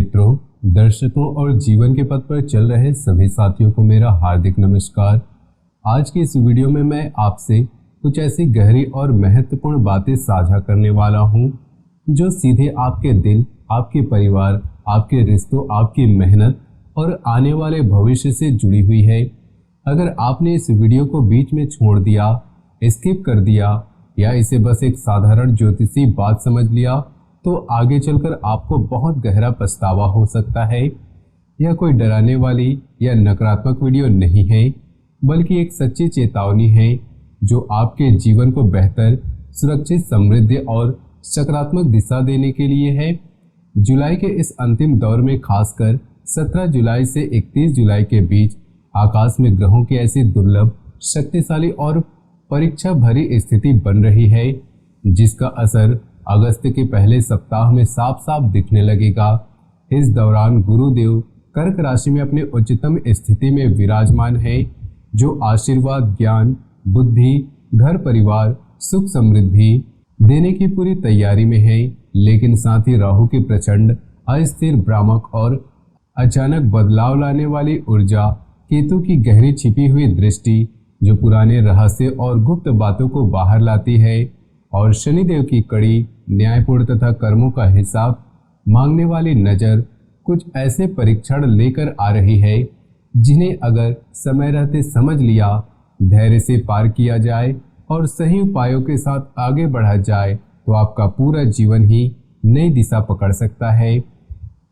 मित्रों, दर्शकों और जीवन के पथ पर चल रहे सभी साथियों को मेरा हार्दिक नमस्कार। आज की इस वीडियो में मैं आपसे कुछ ऐसी गहरी और महत्वपूर्ण बातें साझा करने वाला हूं, जो सीधे आपके दिल, आपके परिवार, आपके रिश्तों, आपकी मेहनत और आने वाले भविष्य से जुड़ी हुई है। अगर आपने इस वीडियो को बीच में छोड़ दिया, स्किप कर दिया या इसे बस एक साधारण ज्योतिषी बात समझ लिया, तो आगे चलकर आपको बहुत गहरा पछतावा हो सकता है। यह कोई डराने वाली या नकारात्मक वीडियो नहीं है, बल्कि एक सच्ची चेतावनी है जो आपके जीवन को बेहतर, सुरक्षित, समृद्धि और सकारात्मक दिशा देने के लिए है। जुलाई के इस अंतिम दौर में, खासकर 17 जुलाई से 31 जुलाई के बीच, आकाश में ग्रहों की ऐसी दुर्लभ, शक्तिशाली और परीक्षा भरी स्थिति बन रही है, जिसका असर अगस्त के पहले सप्ताह में साफ साफ दिखने लगेगा। इस दौरान गुरुदेव कर्क राशि में अपने उच्चतम स्थिति में विराजमान है, जो आशीर्वाद, ज्ञान, बुद्धि, घर परिवार, सुख समृद्धि देने की पूरी तैयारी में है। लेकिन साथ ही राहु की प्रचंड, अस्थिर, भ्रामक और अचानक बदलाव लाने वाली ऊर्जा, केतु की गहरी छिपी हुई दृष्टि जो पुराने रहस्य और गुप्त बातों को बाहर लाती है, और शनिदेव की कड़ी, न्यायपूर्ण तथा कर्मों का हिसाब मांगने वाली नजर कुछ ऐसे परीक्षण लेकर आ रही है, जिन्हें अगर समय रहते समझ लिया, धैर्य से पार किया जाए और सही उपायों के साथ आगे बढ़ा जाए, तो आपका पूरा जीवन ही नई दिशा पकड़ सकता है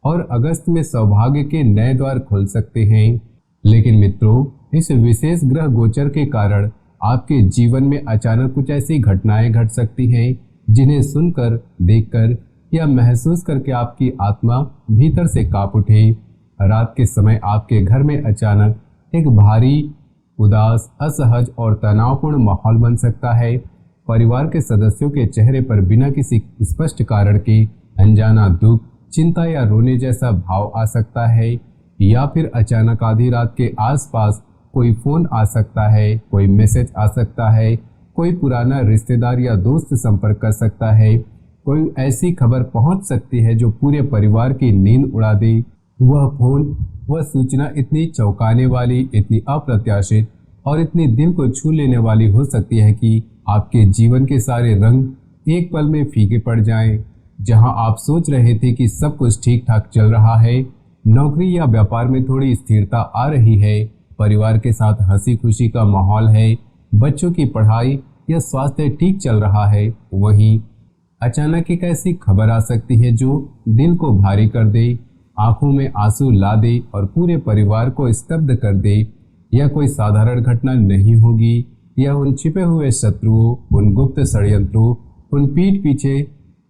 और अगस्त में सौभाग्य के नए द्वार खुल सकते हैं। लेकिन मित्रों, इस विशेष ग्रह गोचर के कारण आपके जीवन में अचानक कुछ ऐसी घटनाएं घट सकती हैं, जिन्हें सुनकर, देखकर या महसूस करके आपकी आत्मा भीतर से कांप उठे। रात के समय आपके घर में अचानक एक भारी, उदास, असहज और तनावपूर्ण माहौल बन सकता है। परिवार के सदस्यों के चेहरे पर बिना किसी स्पष्ट कारण के अनजाना दुख, चिंता या रोने जैसा भाव आ सकता है, या फिर अचानक आधी रात के आसपास कोई फोन आ सकता है, कोई मैसेज आ सकता है, कोई पुराना रिश्तेदार या दोस्त संपर्क कर सकता है, कोई ऐसी खबर पहुंच सकती है जो पूरे परिवार की नींद उड़ा दे। वह फोन, वह सूचना इतनी चौंकाने वाली, इतनी अप्रत्याशित और इतनी दिल को छू लेने वाली हो सकती है कि आपके जीवन के सारे रंग एक पल में फीके पड़ जाएं। जहां आप सोच रहे थे कि सब कुछ ठीक ठाक चल रहा है, नौकरी या व्यापार में थोड़ी स्थिरता आ रही है, परिवार के साथ हंसी खुशी का माहौल है, बच्चों की पढ़ाई या स्वास्थ्य ठीक चल रहा है, वहीं अचानक एक ऐसी खबर आ सकती है जो दिल को भारी कर दे, आंखों में आंसू ला दे और पूरे परिवार को स्तब्ध कर दे। यह कोई साधारण घटना नहीं होगी, यह उन छिपे हुए शत्रुओं, उन गुप्त षड्यंत्रों, उन पीठ पीछे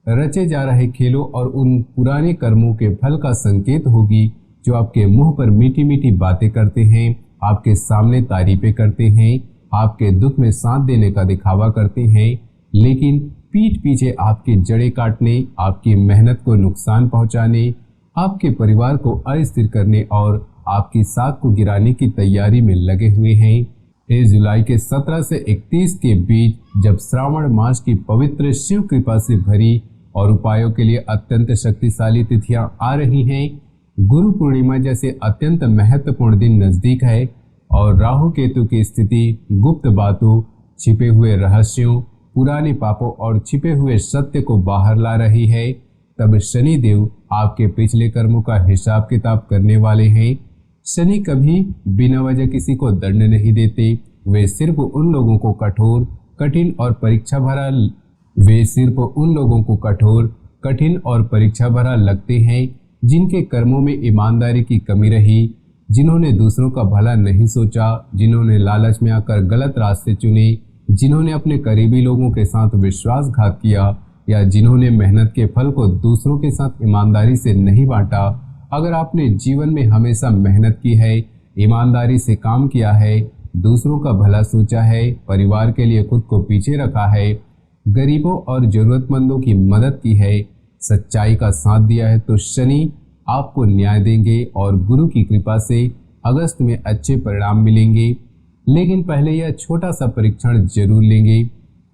रचे जा रहे खेलों और उन पुराने कर्मों के फल का संकेत होगी, जो आपके मुंह पर मीठी मीठी बातें करते हैं, आपके सामने तारीफें करते हैं, आपके दुख में साथ देने का दिखावा करते हैं, लेकिन पीठ पीछे आपकी जड़ें काटने, आपकी मेहनत को नुकसान पहुंचाने, आपके परिवार को अस्थिर करने और आपकी साख को गिराने की तैयारी में लगे हुए हैं। इस जुलाई के 17 से 31 के बीच, जब श्रावण मास की पवित्र शिव कृपा से भरी और उपायों के लिए अत्यंत शक्तिशाली तिथियां आ रही हैं, गुरु पूर्णिमा जैसे अत्यंत महत्वपूर्ण दिन नजदीक है और राहु केतु की स्थिति गुप्त बातों, छिपे हुए रहस्यों, पुराने पापों और छिपे हुए सत्य को बाहर ला रही है, तब शनि देव आपके पिछले कर्मों का हिसाब किताब करने वाले हैं। शनि कभी बिना वजह किसी को दंड नहीं देते। वे सिर्फ उन लोगों को कठोर, कठिन और परीक्षा भरा लगते हैं, जिनके कर्मों में ईमानदारी की कमी रही, जिन्होंने दूसरों का भला नहीं सोचा, जिन्होंने लालच में आकर गलत रास्ते चुने, जिन्होंने अपने करीबी लोगों के साथ विश्वासघात किया, या जिन्होंने मेहनत के फल को दूसरों के साथ ईमानदारी से नहीं बांटा। अगर आपने जीवन में हमेशा मेहनत की है, ईमानदारी से काम किया है, दूसरों का भला सोचा है, परिवार के लिए खुद को पीछे रखा है, गरीबों और जरूरतमंदों की मदद की है, सच्चाई का साथ दिया है, तो शनि आपको न्याय देंगे और गुरु की कृपा से अगस्त में अच्छे परिणाम मिलेंगे। लेकिन पहले यह छोटा सा परीक्षण जरूर लेंगे।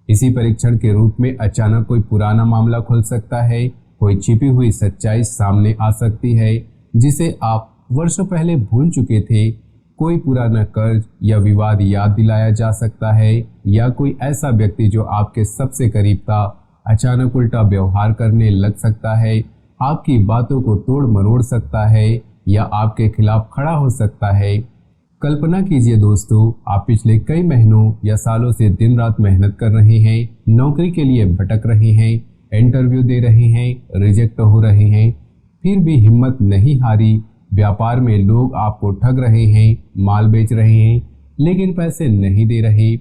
इसी परीक्षण के रूप में अचानक कोई पुराना मामला खुल सकता है, कोई छिपी हुई सच्चाई सामने आ सकती है जिसे आप वर्षों पहले भूल चुके थे। कोई पुराना कर्ज या विवाद याद दिलाया जा सकता है, या कोई ऐसा व्यक्ति जो आपके सबसे करीब था अचानक उल्टा व्यवहार करने लग सकता है, आपकी बातों को तोड़ मरोड़ सकता है या आपके खिलाफ खड़ा हो सकता है। कल्पना कीजिए दोस्तों, आप पिछले कई महीनों या सालों से दिन रात मेहनत कर रहे हैं, नौकरी के लिए भटक रहे हैं, इंटरव्यू दे रहे हैं, रिजेक्ट हो रहे हैं, फिर भी हिम्मत नहीं हारी। व्यापार में लोग आपको ठग रहे हैं, माल बेच रहे हैं लेकिन पैसे नहीं दे रहे,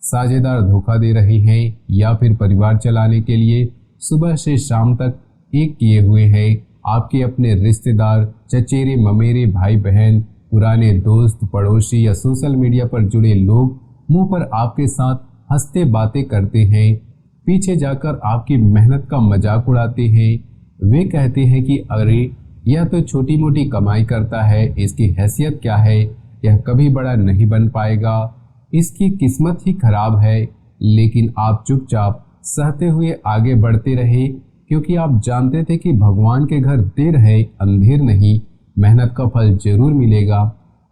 साझेदार धोखा दे रहे हैं, या फिर परिवार चलाने के लिए सुबह से शाम तक एक किए हुए हैं। आपके अपने रिश्तेदार, चचेरे ममेरे, भाई बहन, पुराने दोस्त, पड़ोसी या सोशल मीडिया पर जुड़े लोग मुंह पर आपके साथ हंसते बातें करते हैं, पीछे जाकर आपकी मेहनत का मजाक उड़ाते हैं। वे कहते हैं कि अरे यह तो छोटी मोटी कमाई करता है, इसकी हैसियत क्या है, यह कभी बड़ा नहीं बन पाएगा, इसकी किस्मत ही खराब है। लेकिन आप चुपचाप सहते हुए आगे बढ़ते रहे, क्योंकि आप जानते थे कि भगवान के घर देर है अंधेर नहीं, मेहनत का फल जरूर मिलेगा।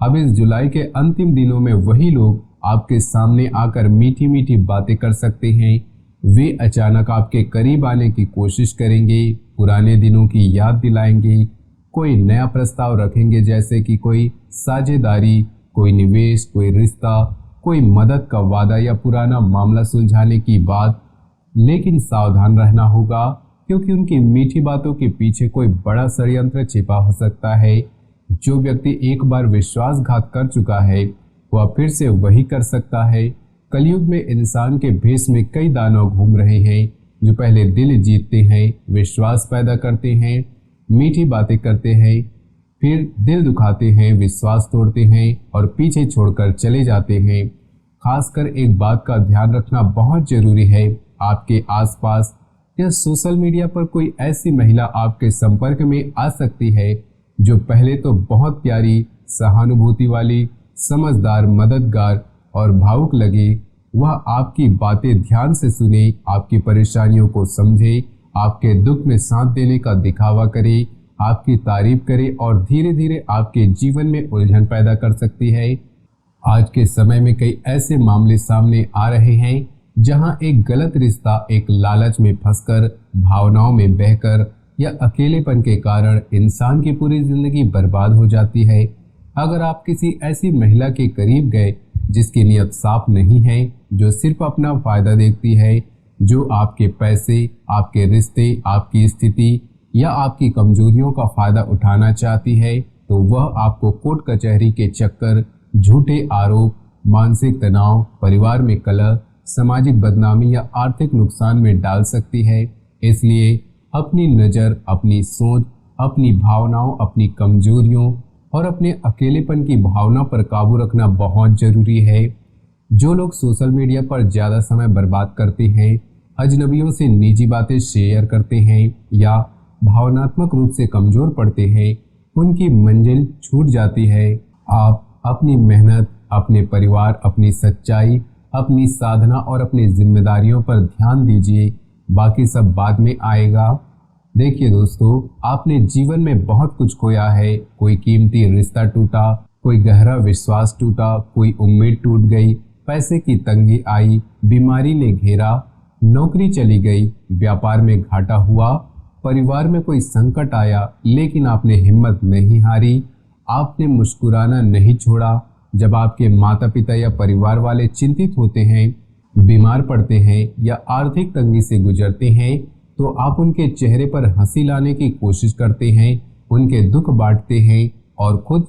अब इस जुलाई के अंतिम दिनों में वही लोग आपके सामने आकर मीठी मीठी बातें कर सकते हैं। वे अचानक आपके करीब आने की कोशिश करेंगे, पुराने दिनों की याद दिलाएंगे, कोई नया प्रस्ताव रखेंगे, जैसे कि कोई साझेदारी, कोई निवेश, कोई रिश्ता, कोई मदद का वादा या पुराना मामला सुलझाने की बात। लेकिन सावधान रहना होगा, क्योंकि उनकी मीठी बातों के पीछे कोई बड़ा षड्यंत्र छिपा हो सकता है। जो व्यक्ति एक बार विश्वासघात कर चुका है वह फिर से वही कर सकता है। कलयुग में इंसान के भेष में कई दानव घूम रहे हैं, जो पहले दिल जीतते हैं, विश्वास पैदा करते हैं, मीठी बातें करते हैं, फिर दिल दुखाते हैं, विश्वास तोड़ते हैं और पीछे छोड़कर चले जाते हैं। खासकर एक बात का ध्यान रखना बहुत जरूरी है, आपके आसपास या सोशल मीडिया पर कोई ऐसी महिला आपके संपर्क में आ सकती है जो पहले तो बहुत प्यारी, सहानुभूति वाली, समझदार, मददगार और भावुक लगे। वह आपकी बातें ध्यान से सुने, आपकी परेशानियों को समझे, आपके दुख में साथ देने का दिखावा करे, आपकी तारीफ करे और धीरे धीरे आपके जीवन में उलझन पैदा कर सकती है। आज के समय में कई ऐसे मामले सामने आ रहे हैं जहां एक गलत रिश्ता एक लालच में फंसकर, भावनाओं में बहकर या अकेलेपन के कारण इंसान की पूरी जिंदगी बर्बाद हो जाती है। अगर आप किसी ऐसी महिला के करीब गए जिसकी नीयत साफ नहीं है, जो सिर्फ अपना फायदा देखती है, जो आपके पैसे, आपके रिश्ते, आपकी स्थिति या आपकी कमजोरियों का फायदा उठाना चाहती है, तो वह आपको कोर्ट कचहरी के चक्कर, झूठे आरोप, मानसिक तनाव, परिवार में कलह, सामाजिक बदनामी या आर्थिक नुकसान में डाल सकती है। इसलिए अपनी नज़र, अपनी सोच, अपनी भावनाओं, अपनी कमजोरियों और अपने अकेलेपन की भावना पर काबू रखना बहुत जरूरी है। जो लोग सोशल मीडिया पर ज़्यादा समय बर्बाद करते हैं, अजनबियों से निजी बातें शेयर करते हैं या भावनात्मक रूप से कमज़ोर पड़ते हैं, उनकी मंजिल छूट जाती है। आप अपनी मेहनत, अपने परिवार, अपनी सच्चाई, अपनी साधना और अपनी जिम्मेदारियों पर ध्यान दीजिए, बाकी सब बाद में आएगा। देखिए दोस्तों, आपने जीवन में बहुत कुछ खोया है, कोई कीमती रिश्ता टूटा, कोई गहरा विश्वास टूटा, कोई उम्मीद टूट गई, पैसे की तंगी आई, बीमारी ने घेरा, नौकरी चली गई, व्यापार में घाटा हुआ, परिवार में कोई संकट आया, लेकिन आपने हिम्मत नहीं हारी, आपने मुस्कुराना नहीं छोड़ा। जब आपके माता पिता या परिवार वाले चिंतित होते हैं, बीमार पड़ते हैं या आर्थिक तंगी से गुजरते हैं, तो आप उनके चेहरे पर हंसी लाने की कोशिश करते हैं, उनके दुख बांटते हैं और खुद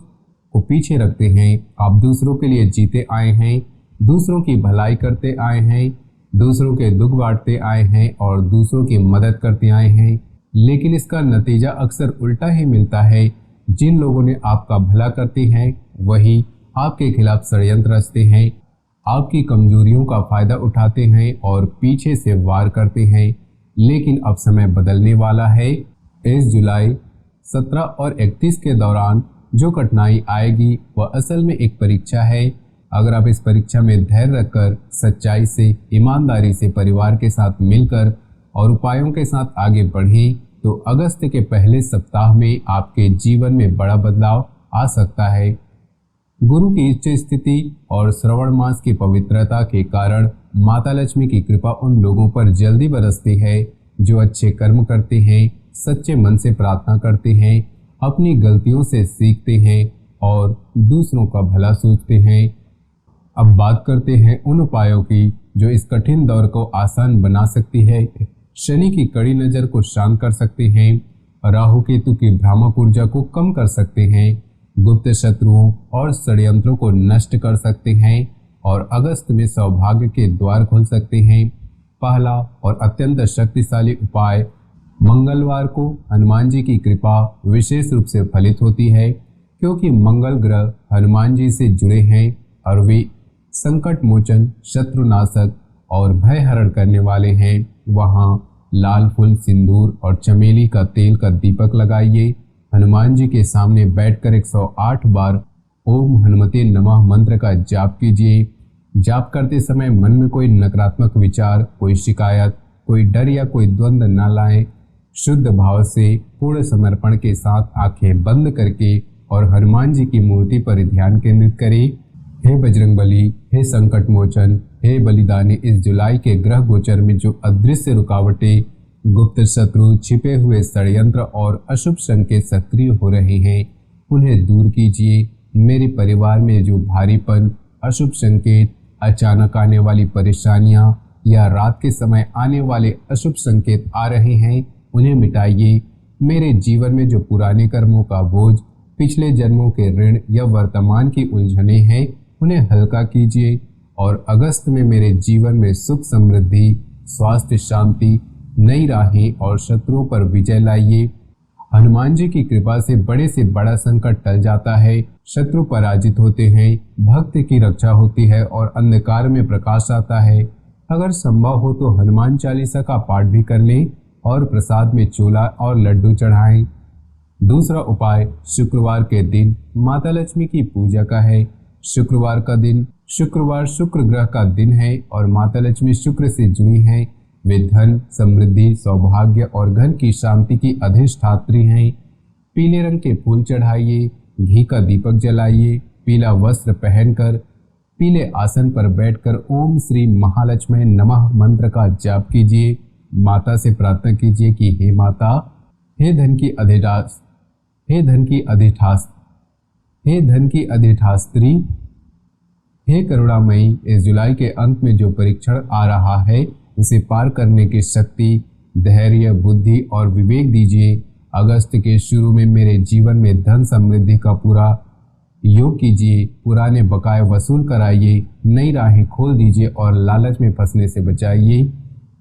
को पीछे रखते हैं। आप दूसरों के लिए जीते आए हैं, दूसरों की भलाई करते आए हैं, दूसरों के दुख बांटते आए हैं और दूसरों की मदद करते आए हैं, लेकिन इसका नतीजा अक्सर उल्टा ही मिलता है। जिन लोगों ने आपका भला करते हैं वही आपके खिलाफ षड्यंत्र रचते हैं, आपकी कमजोरियों का फायदा उठाते हैं और पीछे से वार करते हैं। लेकिन अब समय बदलने वाला है। इस जुलाई 17 और 31 के दौरान जो कठिनाई आएगी वह असल में एक परीक्षा है। अगर आप इस परीक्षा में धैर्य रखकर, सच्चाई से, ईमानदारी से, परिवार के साथ मिलकर और उपायों के साथ आगे बढ़ें, तो अगस्त के पहले सप्ताह में आपके जीवन में बड़ा बदलाव आ सकता है। गुरु की उच्च स्थिति और श्रवण मास की पवित्रता के कारण माता लक्ष्मी की कृपा उन लोगों पर जल्दी बरसती है जो अच्छे कर्म करते हैं, सच्चे मन से प्रार्थना करते हैं, अपनी गलतियों से सीखते हैं और दूसरों का भला सोचते हैं। अब बात करते हैं उन उपायों की जो इस कठिन दौर को आसान बना सकती है, शनि की कड़ी नज़र को शांत कर सकते हैं, राहु केतु की भ्रामक ऊर्जा को कम कर सकते हैं, गुप्त शत्रुओं और षड्यंत्रों को नष्ट कर सकते हैं और अगस्त में सौभाग्य के द्वार खोल सकते हैं। पहला और अत्यंत शक्तिशाली उपाय, मंगलवार को हनुमान जी की कृपा विशेष रूप से फलित होती है क्योंकि मंगल ग्रह हनुमान जी से जुड़े हैं और वे संकट मोचन, शत्रुनाशक और भय हरण करने वाले हैं। वहाँ लाल फूल, सिंदूर और चमेली का तेल का दीपक लगाइए। हनुमान जी के सामने बैठकर 108 बार ओम हनुमते नमः मंत्र का जाप कीजिए। जाप करते समय मन में कोई नकारात्मक विचार, कोई शिकायत, कोई डर या कोई द्वंद्व न लाएं। शुद्ध भाव से पूर्ण समर्पण के साथ आंखें बंद करके और हनुमान जी की मूर्ति पर ध्यान केंद्रित करें। हे बजरंगबली, हे संकट मोचन, हे बलिदानी, इस जुलाई के ग्रह गोचर में जो अदृश्य रुकावटें, गुप्त शत्रु, छिपे हुए षड्यंत्र और अशुभ संकेत सक्रिय हो रहे हैं, उन्हें दूर कीजिए। मेरे परिवार में जो भारीपन, अशुभ संकेत, अचानक आने वाली परेशानियां या रात के समय आने वाले अशुभ संकेत आ रहे हैं, उन्हें मिटाइए। मेरे जीवन में जो पुराने कर्मों का बोझ, पिछले जन्मों के ऋण या वर्तमान की उलझनें हैं, उन्हें हल्का कीजिए और अगस्त में मेरे जीवन में सुख, समृद्धि, स्वास्थ्य, शांति, नई राहें और शत्रुओं पर विजय लाइए। हनुमान जी की कृपा से बड़ा संकट टल जाता है, शत्रु पराजित होते हैं, भक्त की रक्षा होती है और अंधकार में प्रकाश आता है। अगर संभव हो तो हनुमान चालीसा का पाठ भी कर लें और प्रसाद में चूला और लड्डू चढ़ाएं। दूसरा उपाय, शुक्रवार के दिन माता लक्ष्मी की पूजा का है। शुक्रवार का दिन, शुक्रवार शुक्र ग्रह का दिन है और माता लक्ष्मी शुक्र से जुड़ी हैं। वे धन, समृद्धि, सौभाग्य और घर की शांति की अधिष्ठात्री हैं। पीले रंग के फूल चढ़ाइए, घी का दीपक जलाइए, पीला वस्त्र पहनकर पीले आसन पर बैठकर ओम श्री महालक्ष्मी नमः मंत्र का जाप कीजिए। माता से प्रार्थना कीजिए कि हे माता, हे धन की अधिष्ठास, हे धन की अधिष्ठास, हे धन की अधिष्ठात्री, हे करुणामयी, इस जुलाई के अंत में जो परीक्षण आ रहा है उसे पार करने की शक्ति, धैर्य, बुद्धि और विवेक दीजिए। अगस्त के शुरू में मेरे जीवन में धन समृद्धि का पूरा योग कीजिए, पुराने बकाए वसूल कराइए, नई राहें खोल दीजिए और लालच में फंसने से बचाइए।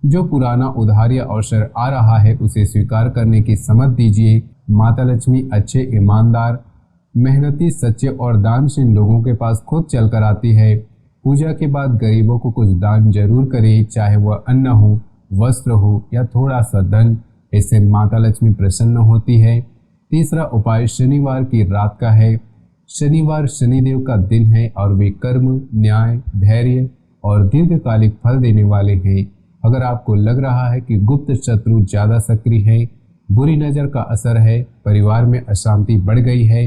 जो पुराना उधार या अवसर आ रहा है उसे स्वीकार करने की समझ दीजिए। माता लक्ष्मी अच्छे, ईमानदार, मेहनती, सच्चे और दानशील लोगों के पास खुद चल कर आती है। पूजा के बाद गरीबों को कुछ दान जरूर करें, चाहे वह अन्न हो, वस्त्र हो या थोड़ा सा धन। इससे माता लक्ष्मी प्रसन्न होती है। तीसरा उपाय शनिवार की रात का है। शनिवार शनिदेव का दिन है और वे कर्म, न्याय, धैर्य और दीर्घकालिक फल देने वाले हैं। अगर आपको लग रहा है कि गुप्त शत्रु ज़्यादा सक्रिय है, बुरी नज़र का असर है, परिवार में अशांति बढ़ गई है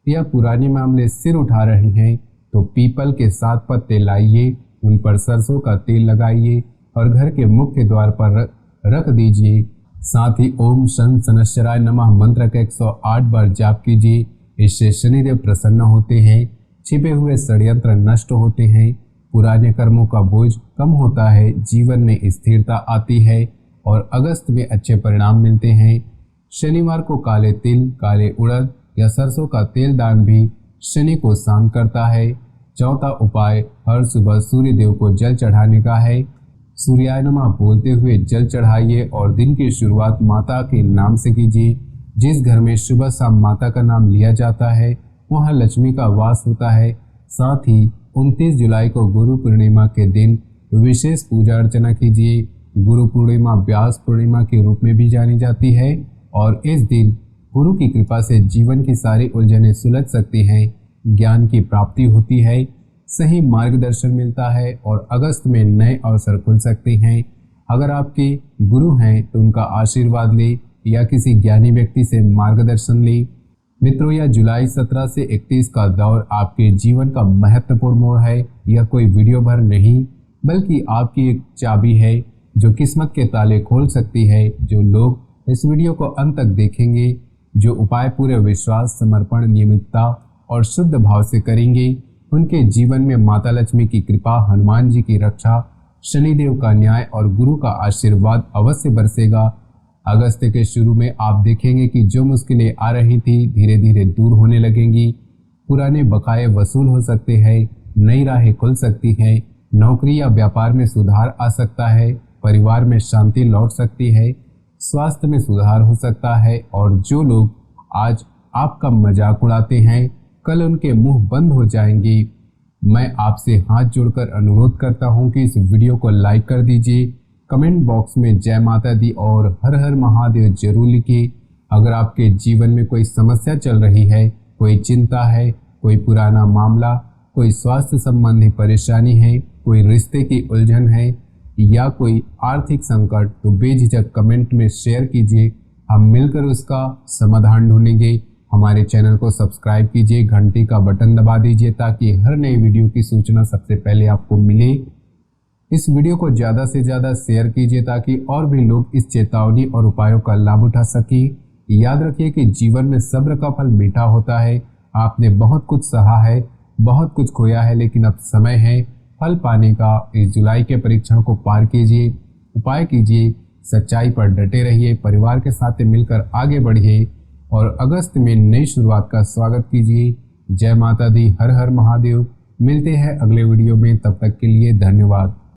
या पुराने मामले सिर उठा रहे हैं, तो पीपल के 7 पत्ते लाइए, उन पर सरसों का तेल लगाइए और घर के मुख्य द्वार पर रख दीजिए। साथ ही ओम शं शनश्चराय नमः मंत्र का 108 बार जाप कीजिए। इससे शनिदेव प्रसन्न होते हैं, छिपे हुए षड्यंत्र नष्ट होते हैं, पुराने कर्मों का बोझ कम होता है, जीवन में स्थिरता आती है और अगस्त में अच्छे परिणाम मिलते हैं। शनिवार को काले तिल, काले उड़द या सरसों का तेल दान भी शनि को शांत करता है। चौथा उपाय, हर सुबह सूर्य देव को जल चढ़ाने का है। सूर्याय नमः बोलते हुए जल चढ़ाइए और दिन की शुरुआत माता के नाम से कीजिए। जिस घर में सुबह शाम माता का नाम लिया जाता है वहाँ लक्ष्मी का वास होता है। साथ ही 29 जुलाई को गुरु पूर्णिमा के दिन विशेष पूजा अर्चना कीजिए। गुरु पूर्णिमा व्यास पूर्णिमा के रूप में भी जानी जाती है और इस दिन गुरु की कृपा से जीवन की सारी उलझनें सुलझ सकती हैं, ज्ञान की प्राप्ति होती है, सही मार्गदर्शन मिलता है और अगस्त में नए अवसर खुल सकते हैं। अगर आपके गुरु हैं तो उनका आशीर्वाद ले, या किसी ज्ञानी व्यक्ति से मार्गदर्शन लें। मित्रों, यह जुलाई 17 से 31 का दौर आपके जीवन का महत्वपूर्ण मोड़ है। यह कोई वीडियो भर नहीं, बल्कि आपकी एक चाबी है जो किस्मत के ताले खोल सकती है। जो लोग इस वीडियो को अंत तक देखेंगे, जो उपाय पूरे विश्वास, समर्पण, नियमितता और शुद्ध भाव से करेंगे, उनके जीवन में माता लक्ष्मी की कृपा, हनुमान जी की रक्षा, शनिदेव का न्याय और गुरु का आशीर्वाद अवश्य बरसेगा। अगस्त के शुरू में आप देखेंगे कि जो मुश्किलें आ रही थी धीरे धीरे दूर होने लगेंगी। पुराने बकाये वसूल हो सकते हैं, नई राहें खुल सकती हैं, नौकरी या व्यापार में सुधार आ सकता है, परिवार में शांति लौट सकती है, स्वास्थ्य में सुधार हो सकता है। और जो लोग आज आपका मजाक उड़ाते हैं, कल उनके मुंह बंद हो जाएंगे। मैं आपसे हाथ जोड़कर अनुरोध करता हूं कि इस वीडियो को लाइक कर दीजिए, कमेंट बॉक्स में जय माता दी और हर हर महादेव जरूर लिखिए। अगर आपके जीवन में कोई समस्या चल रही है, कोई चिंता है, कोई पुराना मामला, कोई स्वास्थ्य संबंधी परेशानी है, कोई रिश्ते की उलझन है या कोई आर्थिक संकट, तो बेझिझक कमेंट में शेयर कीजिए। हम मिलकर उसका समाधान ढूंढेंगे। हमारे चैनल को सब्सक्राइब कीजिए, घंटी का बटन दबा दीजिए ताकि हर नए वीडियो की सूचना सबसे पहले आपको मिले। इस वीडियो को ज़्यादा से ज़्यादा शेयर कीजिए ताकि और भी लोग इस चेतावनी और उपायों का लाभ उठा सकें। याद रखिए कि जीवन में सब्र का फल मीठा होता है। आपने बहुत कुछ सहा है, बहुत कुछ खोया है, लेकिन अब समय है फल पाने का। इस जुलाई के परीक्षण को पार कीजिए, उपाय कीजिए, सच्चाई पर डटे रहिए, परिवार के साथ मिलकर आगे बढ़िए और अगस्त में नई शुरुआत का स्वागत कीजिए। जय माता दी, हर हर महादेव। मिलते हैं अगले वीडियो में, तब तक के लिए धन्यवाद।